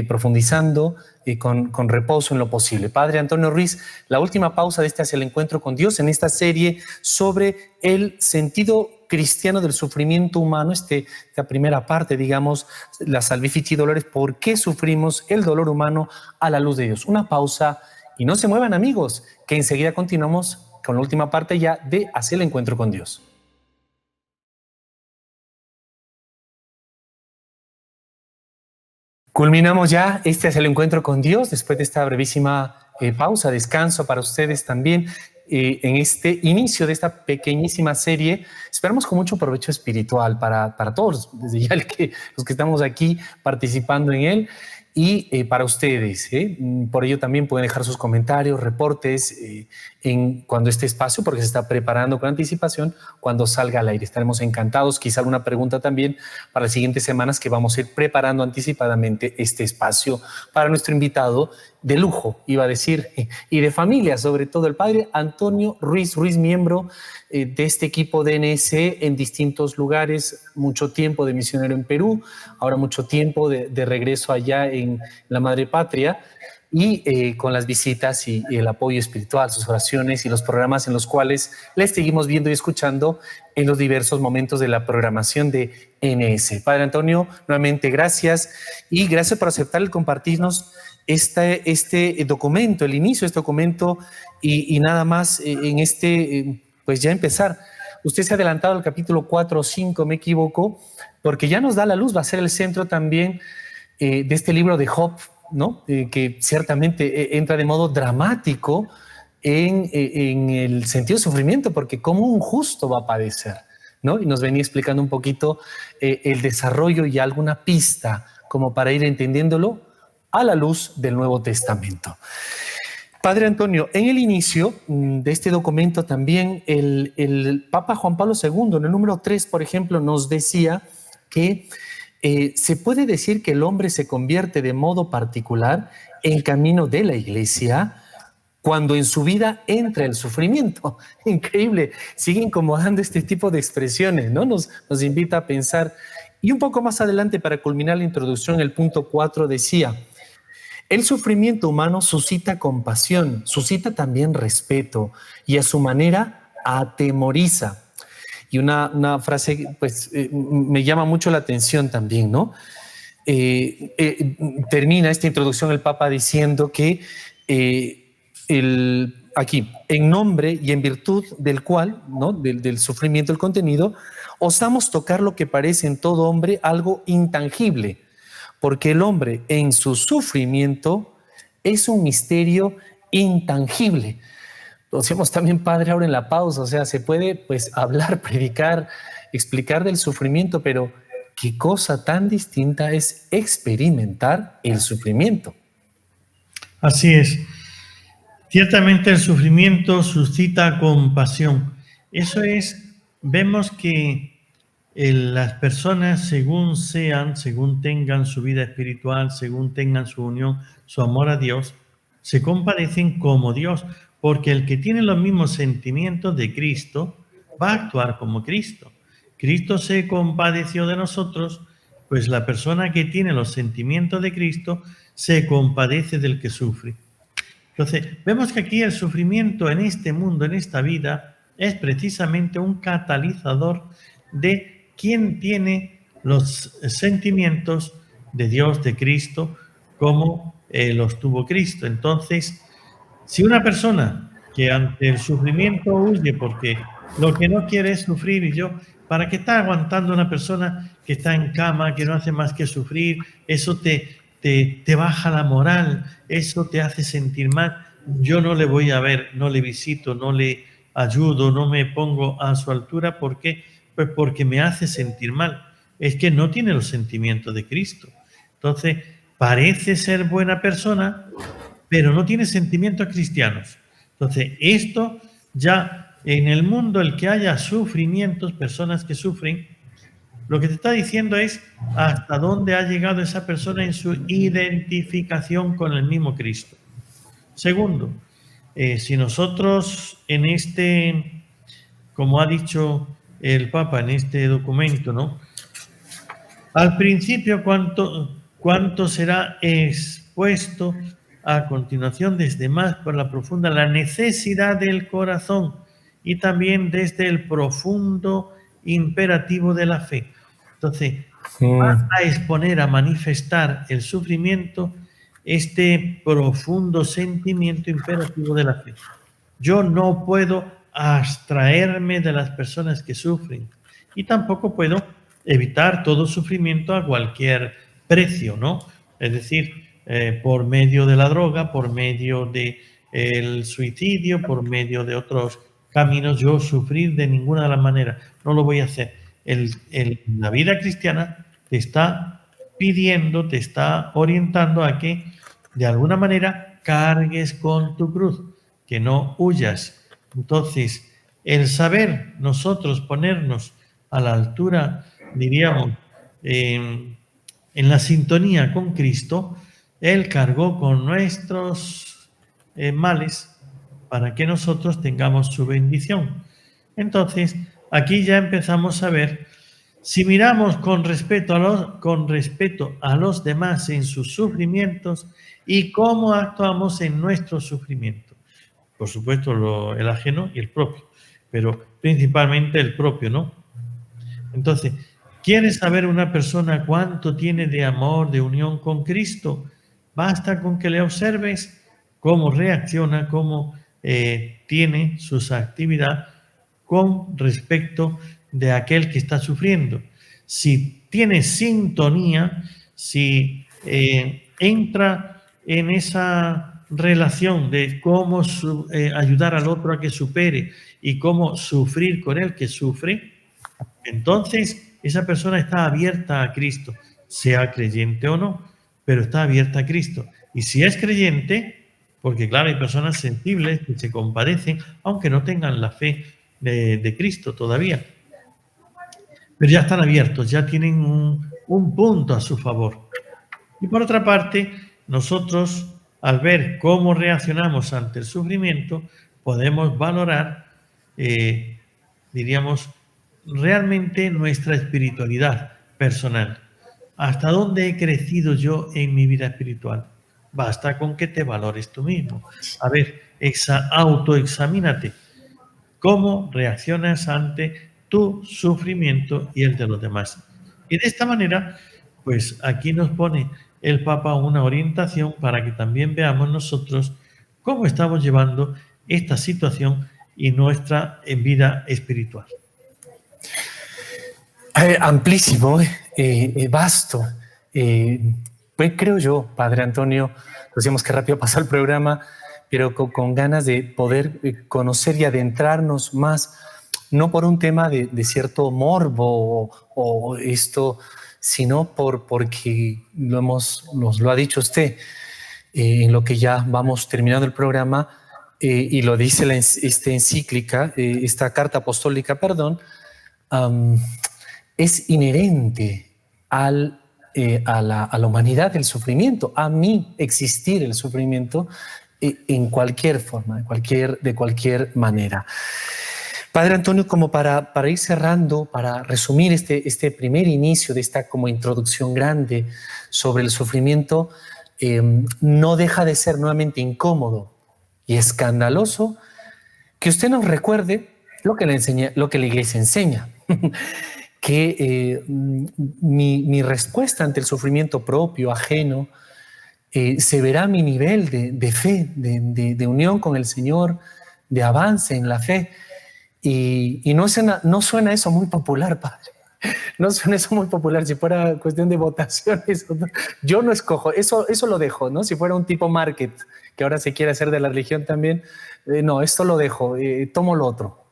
Speaker 1: profundizando con reposo en lo posible. Padre Antonio Ruiz, la última pausa de Hacia el Encuentro con Dios en esta serie sobre el sentido cristiano del sufrimiento humano, esta primera parte, digamos, la salvifici dolores, ¿por qué sufrimos el dolor humano a la luz de Dios? Una pausa y no se muevan, amigos, que enseguida continuamos con la última parte ya de Hacia el Encuentro con Dios. Culminamos ya Hacia el Encuentro con Dios después de esta brevísima pausa, descanso para ustedes también. En este inicio de esta pequeñísima serie, esperamos con mucho provecho espiritual para todos, desde ya los que estamos aquí participando en él y para ustedes. Por ello también pueden dejar sus comentarios, reportes cuando este espacio, porque se está preparando con anticipación, cuando salga al aire. Estaremos encantados, quizá alguna pregunta también para las siguientes semanas que vamos a ir preparando anticipadamente este espacio para nuestro invitado de lujo, iba a decir, y de familia, sobre todo el padre Antonio Ruiz, miembro de este equipo de DNS en distintos lugares, mucho tiempo de misionero en Perú, ahora mucho tiempo de regreso allá en la madre patria, y con las visitas y el apoyo espiritual, sus oraciones y los programas en los cuales les seguimos viendo y escuchando en los diversos momentos de la programación de NS. Padre Antonio, nuevamente gracias y gracias por aceptar el compartirnos este documento, el inicio de este documento y nada más en pues ya empezar. Usted se ha adelantado al capítulo 4 o 5, me equivoco, porque ya nos da la luz, va a ser el centro también de este libro de Job, ¿no? Que ciertamente entra de modo dramático en el sentido de sufrimiento, porque como un justo va a padecer, ¿no? Y nos venía explicando un poquito el desarrollo y alguna pista como para ir entendiéndolo a la luz del Nuevo Testamento. Padre Antonio, en el inicio de este documento también el Papa Juan Pablo II, en el número 3, por ejemplo, nos decía que se puede decir que el hombre se convierte de modo particular en camino de la Iglesia cuando en su vida entra el sufrimiento. Increíble, sigue incomodando este tipo de expresiones, ¿no? Nos invita a pensar. Y un poco más adelante, para culminar la introducción, el punto 4 decía: el sufrimiento humano suscita compasión, suscita también respeto y a su manera atemoriza. Y una frase, pues, me llama mucho la atención también, ¿no? Termina esta introducción el Papa diciendo que aquí, en nombre y en virtud del cual, ¿no? del sufrimiento, el contenido, osamos tocar lo que parece en todo hombre algo intangible, porque el hombre en su sufrimiento es un misterio intangible. Lo decíamos también, Padre, ahora en la pausa, o sea, se puede pues hablar, predicar, explicar del sufrimiento, pero qué cosa tan distinta es experimentar el sufrimiento.
Speaker 2: Así es. Ciertamente el sufrimiento suscita compasión. Eso es, vemos que las personas, según sean, según tengan su vida espiritual, según tengan su unión, su amor a Dios, se compadecen como Dios, porque el que tiene los mismos sentimientos de Cristo va a actuar como Cristo. Cristo se compadeció de nosotros, pues la persona que tiene los sentimientos de Cristo se compadece del que sufre. Entonces, vemos que aquí el sufrimiento en este mundo, en esta vida, es precisamente un catalizador de quien tiene los sentimientos de Dios, de Cristo, como los tuvo Cristo. Entonces, si una persona que ante el sufrimiento huye porque lo que no quiere es sufrir, y yo, ¿para qué está aguantando una persona que está en cama, que no hace más que sufrir? Eso te baja la moral, eso te hace sentir mal. Yo no le voy a ver, no le visito, no le ayudo, no me pongo a su altura. ¿Por qué? Pues porque me hace sentir mal. Es que no tiene los sentimientos de Cristo. Entonces, parece ser buena persona, pero no tiene sentimientos cristianos. Entonces, esto ya en el mundo, el que haya sufrimientos, personas que sufren, lo que te está diciendo es hasta dónde ha llegado esa persona en su identificación con el mismo Cristo. Segundo, si nosotros en este, como ha dicho el Papa en este documento, ¿no? Al principio, ¿cuánto será expuesto? A continuación, desde más por la profunda, la necesidad del corazón y también desde el profundo imperativo de la fe. Entonces, va a exponer, a manifestar el sufrimiento, este profundo sentimiento imperativo de la fe. Yo no puedo abstraerme de las personas que sufren y tampoco puedo evitar todo sufrimiento a cualquier precio, ¿no? Es decir, por medio de la droga, por medio del suicidio, por medio de otros caminos, yo sufrir de ninguna de las maneras. No lo voy a hacer. La vida cristiana te está pidiendo, te está orientando a que de alguna manera cargues con tu cruz, que no huyas. Entonces, el saber nosotros ponernos a la altura, diríamos, en la sintonía con Cristo, Él cargó con nuestros males para que nosotros tengamos su bendición. Entonces, aquí ya empezamos a ver, si miramos con respeto a los demás en sus sufrimientos y cómo actuamos en nuestro sufrimiento. Por supuesto, el ajeno y el propio, pero principalmente el propio, ¿no? Entonces, ¿quieres saber una persona cuánto tiene de amor, de unión con Cristo? Basta con que le observes cómo reacciona, cómo tiene sus actividades con respecto de aquel que está sufriendo. Si tiene sintonía, si entra en esa relación de cómo ayudar al otro a que supere y cómo sufrir con el que sufre, entonces esa persona está abierta a Cristo, sea creyente o no, pero está abierta a Cristo. Y si es creyente, porque claro, hay personas sensibles que se compadecen, aunque no tengan la fe de Cristo todavía, pero ya están abiertos, ya tienen un punto a su favor. Y por otra parte, nosotros, al ver cómo reaccionamos ante el sufrimiento, podemos valorar, diríamos, realmente nuestra espiritualidad personal. ¿Hasta dónde he crecido yo en mi vida espiritual? Basta con que te valores tú mismo. A ver, autoexamínate. ¿Cómo reaccionas ante tu sufrimiento y el de los demás? Y de esta manera, pues aquí nos pone el Papa una orientación para que también veamos nosotros cómo estamos llevando esta situación y nuestra vida espiritual.
Speaker 1: Amplísimo, vasto. Pues creo yo, Padre Antonio, decíamos que rápido pasó el programa, pero con ganas de poder conocer y adentrarnos más, no por un tema de cierto morbo o esto, sino porque nos lo ha dicho usted, en lo que ya vamos terminando el programa, y lo dice esta encíclica, esta carta apostólica, perdón, es inherente a la humanidad el sufrimiento, a mí existir el sufrimiento en cualquier forma, de cualquier manera. Padre Antonio, como para ir cerrando, para resumir este primer inicio de esta como introducción grande sobre el sufrimiento, no deja de ser nuevamente incómodo y escandaloso que usted nos recuerde lo que la Iglesia enseña. Que mi respuesta ante el sufrimiento propio, ajeno, se verá mi nivel de fe, de unión con el Señor, de avance en la fe. Y no suena eso muy popular, Padre. No suena eso muy popular. Si fuera cuestión de votaciones, yo no escojo. Eso lo dejo, ¿no? Si fuera un tipo market, que ahora se quiere hacer de la religión también, no, esto lo dejo, tomo lo otro.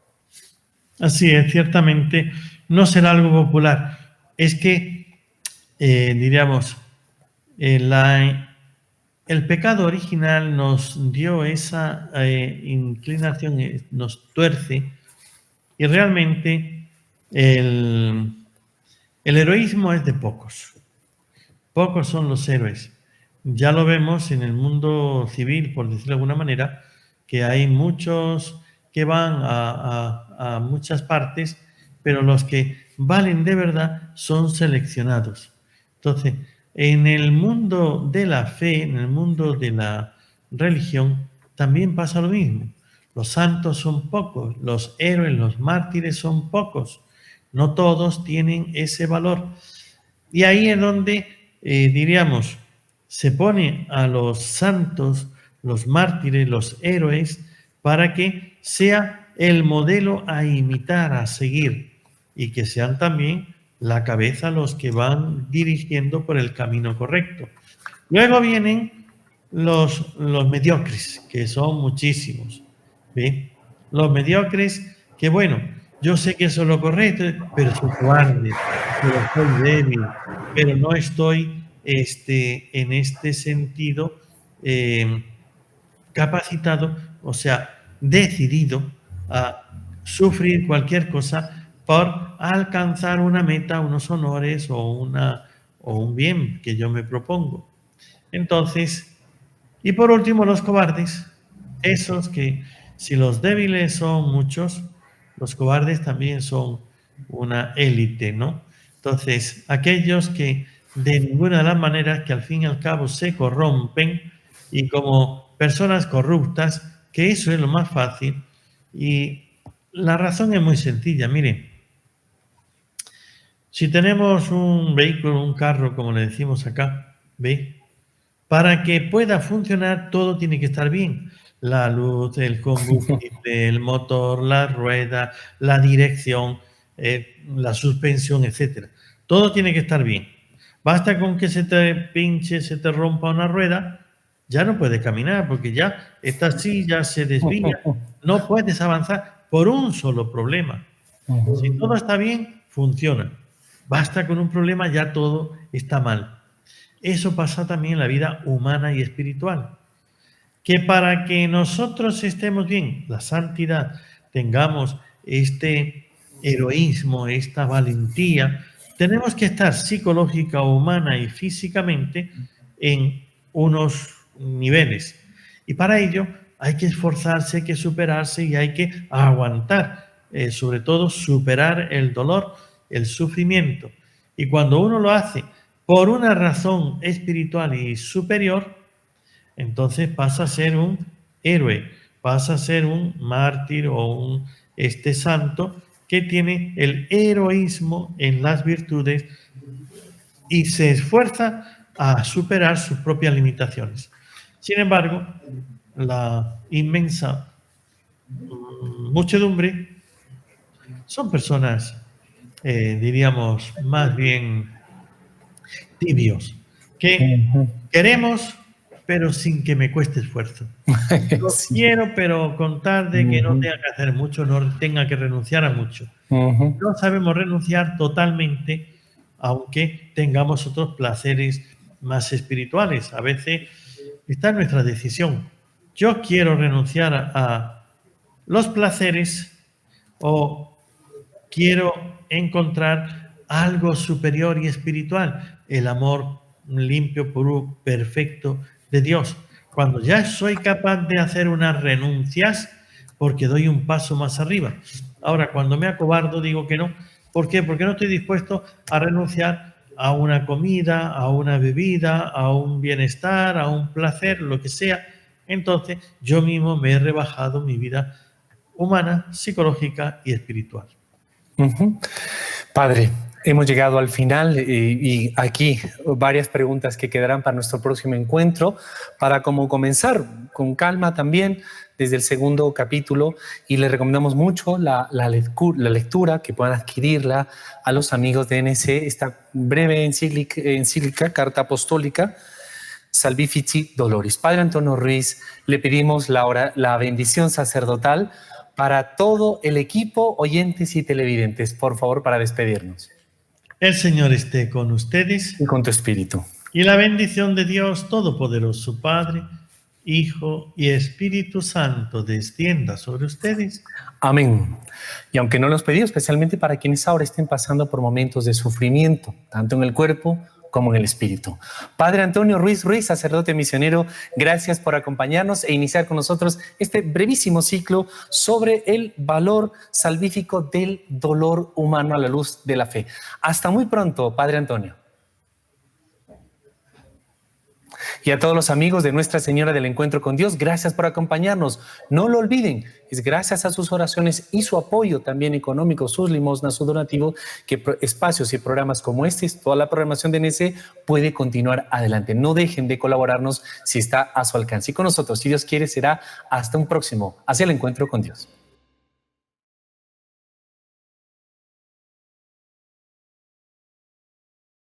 Speaker 2: Así es, ciertamente no será algo popular. Es que, diríamos, el pecado original nos dio esa inclinación, nos tuerce, y realmente el heroísmo es de pocos. Pocos son los héroes. Ya lo vemos en el mundo civil, por decirlo de alguna manera, que hay muchos que van a muchas partes, pero los que valen de verdad son seleccionados. Entonces, en el mundo de la fe, en el mundo de la religión, también pasa lo mismo. Los santos son pocos, los héroes, los mártires son pocos. No todos tienen ese valor. Y ahí es donde, diríamos, se pone a los santos, los mártires, los héroes, para que sea el modelo a imitar, a seguir, y que sean también la cabeza los que van dirigiendo por el camino correcto. Luego vienen los mediocres, que son muchísimos. ¿Ve? Los mediocres, que bueno, yo sé que eso es lo correcto, pero soy cobarde, pero soy débil, pero no estoy en este sentido capacitado, o sea, decidido a sufrir cualquier cosa por alcanzar una meta, unos honores o un bien que yo me propongo. Entonces, y por último, los cobardes, esos que si los débiles son muchos, los cobardes también son una élite, ¿no? Entonces, aquellos que de ninguna de las maneras que al fin y al cabo se corrompen y como personas corruptas, que eso es lo más fácil. Y la razón es muy sencilla, miren. Si tenemos un vehículo, un carro, como le decimos acá, ¿ve? Para que pueda funcionar todo tiene que estar bien. la luz, el combustible, el motor, la rueda, la dirección, la suspensión, etcétera. Todo tiene que estar bien. Basta con que se te pinche, se te rompa una rueda, ya no puedes caminar porque ya esta silla se desvía, no puedes avanzar por un solo problema. Si todo está bien, funciona. Basta con un problema, ya todo está mal. Eso pasa también en la vida humana y espiritual. Que para que nosotros estemos bien, la santidad, tengamos este heroísmo, esta valentía, tenemos que estar psicológica, humana y físicamente en unos niveles. Y para ello hay que esforzarse, hay que superarse y hay que aguantar, sobre todo superar el dolor, el sufrimiento. Y cuando uno lo hace por una razón espiritual y superior, entonces pasa a ser un héroe, pasa a ser un mártir o un santo que tiene el heroísmo en las virtudes y se esfuerza a superar sus propias limitaciones. Sin embargo, la inmensa muchedumbre son personas, diríamos, más bien tibios, que queremos, pero sin que me cueste esfuerzo. Lo
Speaker 1: Sí.
Speaker 2: quiero, pero con tal de que no tenga que hacer mucho, no tenga que renunciar a mucho. No sabemos renunciar totalmente, aunque tengamos otros placeres más espirituales. A veces está en nuestra decisión. Yo quiero renunciar a los placeres o quiero encontrar algo superior y espiritual, el amor limpio, puro, perfecto de Dios. Cuando ya soy capaz de hacer unas renuncias, porque doy un paso más arriba. Ahora, cuando me acobardo, digo que no. ¿Por qué? Porque no estoy dispuesto a renunciar a una comida, a una bebida, a un bienestar, a un placer, lo que sea. Entonces, yo mismo me he rebajado mi vida humana, psicológica y espiritual.
Speaker 1: Padre, hemos llegado al final y aquí varias preguntas que quedarán para nuestro próximo encuentro, para como comenzar con calma también desde el segundo capítulo, y les recomendamos mucho la lectura, que puedan adquirirla a los amigos de NC, esta breve encíclica, carta apostólica, Salvifici Doloris. Padre Antonio Ruiz, le pedimos la bendición sacerdotal para todo el equipo, oyentes y televidentes, por favor, para despedirnos.
Speaker 2: El Señor esté con ustedes.
Speaker 1: Y con tu espíritu.
Speaker 2: Y la bendición de Dios Todopoderoso, Padre, Hijo y Espíritu Santo, descienda sobre ustedes.
Speaker 1: Amén. Y aunque no lo hemos pedido, especialmente para quienes ahora estén pasando por momentos de sufrimiento, tanto en el cuerpo como en el espíritu. Padre Antonio Ruiz Ruiz, sacerdote misionero, gracias por acompañarnos e iniciar con nosotros este brevísimo ciclo sobre el valor salvífico del dolor humano a la luz de la fe. Hasta muy pronto, Padre Antonio. Y a todos los amigos de Nuestra Señora del Encuentro con Dios, gracias por acompañarnos. No lo olviden, es gracias a sus oraciones y su apoyo también económico, sus limosnas, su donativo, que espacios y programas como este, toda la programación de NC puede continuar adelante. No dejen de colaborarnos si está a su alcance. Y con nosotros, si Dios quiere, será hasta un próximo, hacia el Encuentro con Dios.